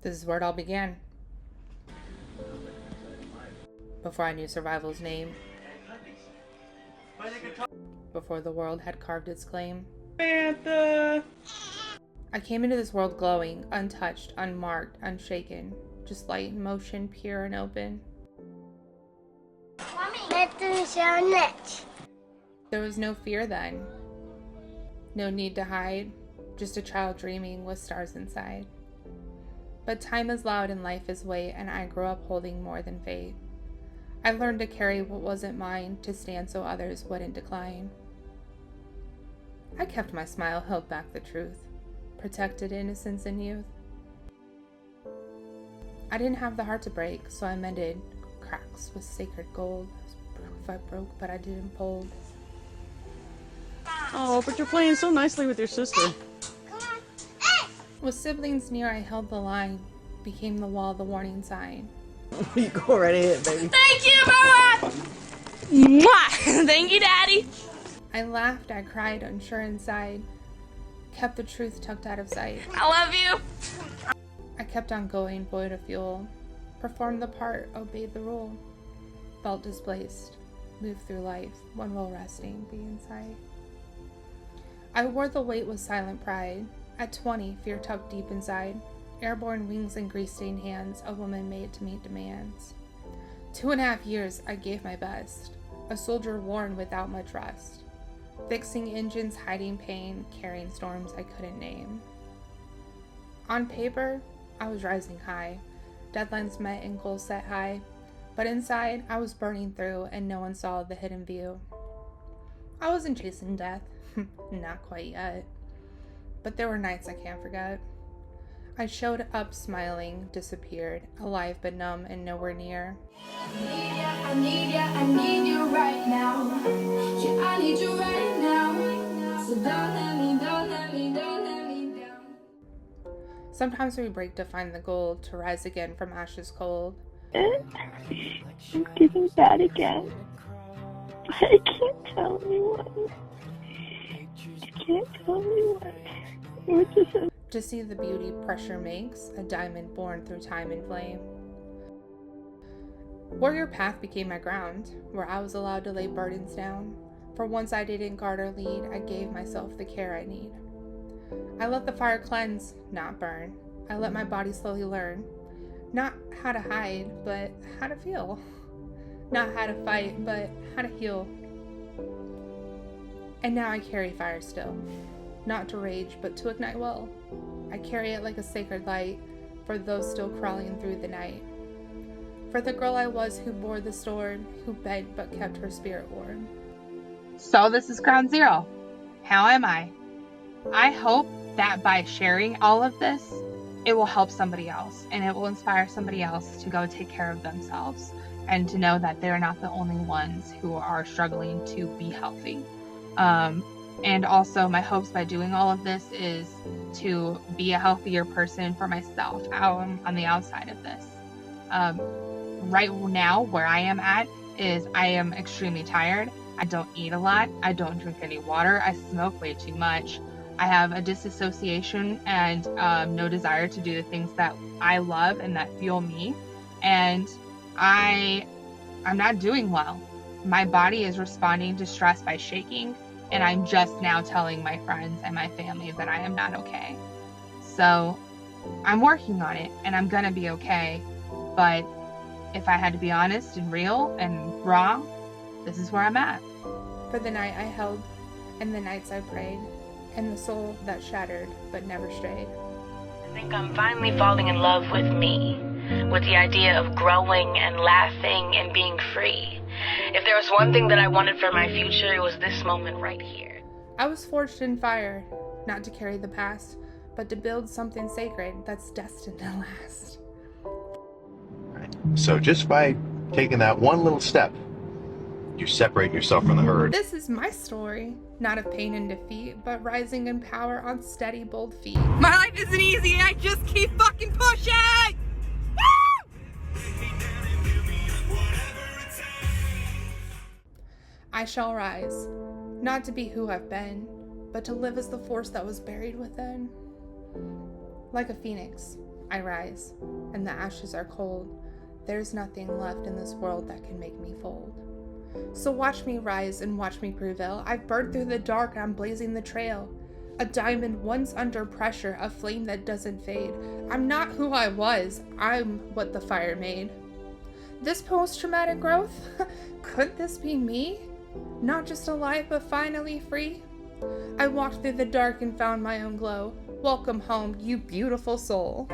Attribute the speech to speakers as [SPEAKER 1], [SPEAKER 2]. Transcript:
[SPEAKER 1] This is where it all began. Before I knew survival's name. Before the world had carved its claim.
[SPEAKER 2] Samantha!
[SPEAKER 1] I came into this world glowing, untouched, unmarked, unshaken. Just light in motion, pure and open. There was no fear then. No need to hide. Just a child dreaming with stars inside. But time is loud and life is weight, and I grew up holding more than fate. I learned to carry what wasn't mine, to stand so others wouldn't decline. I kept my smile, held back the truth, protected innocence and youth. I didn't have the heart to break, so I mended cracks with sacred gold. Proof I broke, but I didn't fold.
[SPEAKER 2] Oh, but you're playing so nicely with your sister.
[SPEAKER 1] With siblings near, I held the line, became the wall, the warning sign.
[SPEAKER 2] You go right ahead, baby.
[SPEAKER 3] Thank you, Mama! Mwah! Thank you, Daddy!
[SPEAKER 1] I laughed, I cried, unsure inside. Kept the truth tucked out of sight.
[SPEAKER 3] I love you!
[SPEAKER 1] I kept on going, void of fuel. Performed the part, obeyed the rule. Felt displaced, moved through life, one while resting, be inside. I wore the weight with silent pride. At 20, fear tucked deep inside. Airborne wings and grease-stained hands, a woman made to meet demands. 2.5 years, I gave my best. A soldier worn without much rest. Fixing engines, hiding pain, carrying storms I couldn't name. On paper, I was rising high. Deadlines met and goals set high. But inside, I was burning through and no one saw the hidden view. I wasn't chasing death. Not quite yet. But there were nights I can't forget. I showed up smiling, disappeared, alive but numb and nowhere near.
[SPEAKER 4] I need you right now. Yeah, I need you right now. So don't let me down.
[SPEAKER 1] Sometimes we break to find the gold, to rise again from ashes cold.
[SPEAKER 5] I'm getting bad again. I can't tell anyone. I can't tell anyone. It was just
[SPEAKER 1] To see the beauty pressure makes, a diamond born through time and flame. Warrior path became my ground, where I was allowed to lay burdens down. For once I didn't guard or lead, I gave myself the care I need. I let the fire cleanse, not burn. I let my body slowly learn. Not how to hide, but how to feel. Not how to fight, but how to heal. And now I carry fire still. Not to rage, but to ignite well. I carry it like a sacred light for those still crawling through the night. For the girl I was who bore the sword, who begged but kept her spirit warm.
[SPEAKER 6] So this is ground zero. How am I? I hope that by sharing all of this, it will help somebody else and it will inspire somebody else to go take care of themselves and to know that they're not the only ones who are struggling to be healthy. And also my hopes by doing all of this is to be a healthier person for myself on the outside of this. Right now, where I am at is I am extremely tired. I don't eat a lot. I don't drink any water. I smoke way too much. I have a disassociation and no desire to do the things that I love and that fuel me. And I'm not doing well. My body is responding to stress by shaking. And I'm just now telling my friends and my family that I am not okay. So I'm working on it and I'm gonna be okay. But if I had to be honest and real and raw, this is where I'm at.
[SPEAKER 1] For the night I held, and the nights I prayed, and the soul that shattered but never strayed.
[SPEAKER 3] I think I'm finally falling in love with me, with the idea of growing and laughing and being free. If there was one thing that I wanted for my future, it was this moment right here.
[SPEAKER 1] I was forged in fire, not to carry the past, but to build something sacred that's destined to last.
[SPEAKER 7] So just by taking that one little step, you separate yourself from the herd.
[SPEAKER 1] This is my story, not of pain and defeat, but rising in power on steady, bold feet.
[SPEAKER 8] My life isn't easy, I just keep fucking pushing!
[SPEAKER 1] I shall rise, not to be who I've been, but to live as the force that was buried within. Like a phoenix, I rise, and the ashes are cold. There's nothing left in this world that can make me fold. So watch me rise and watch me prevail. I've burned through the dark and I'm blazing the trail. A diamond once under pressure, a flame that doesn't fade. I'm not who I was, I'm what the fire made. This post-traumatic growth? Could this be me? Not just alive, but finally free? I walked through the dark and found my own glow. Welcome home, you beautiful soul.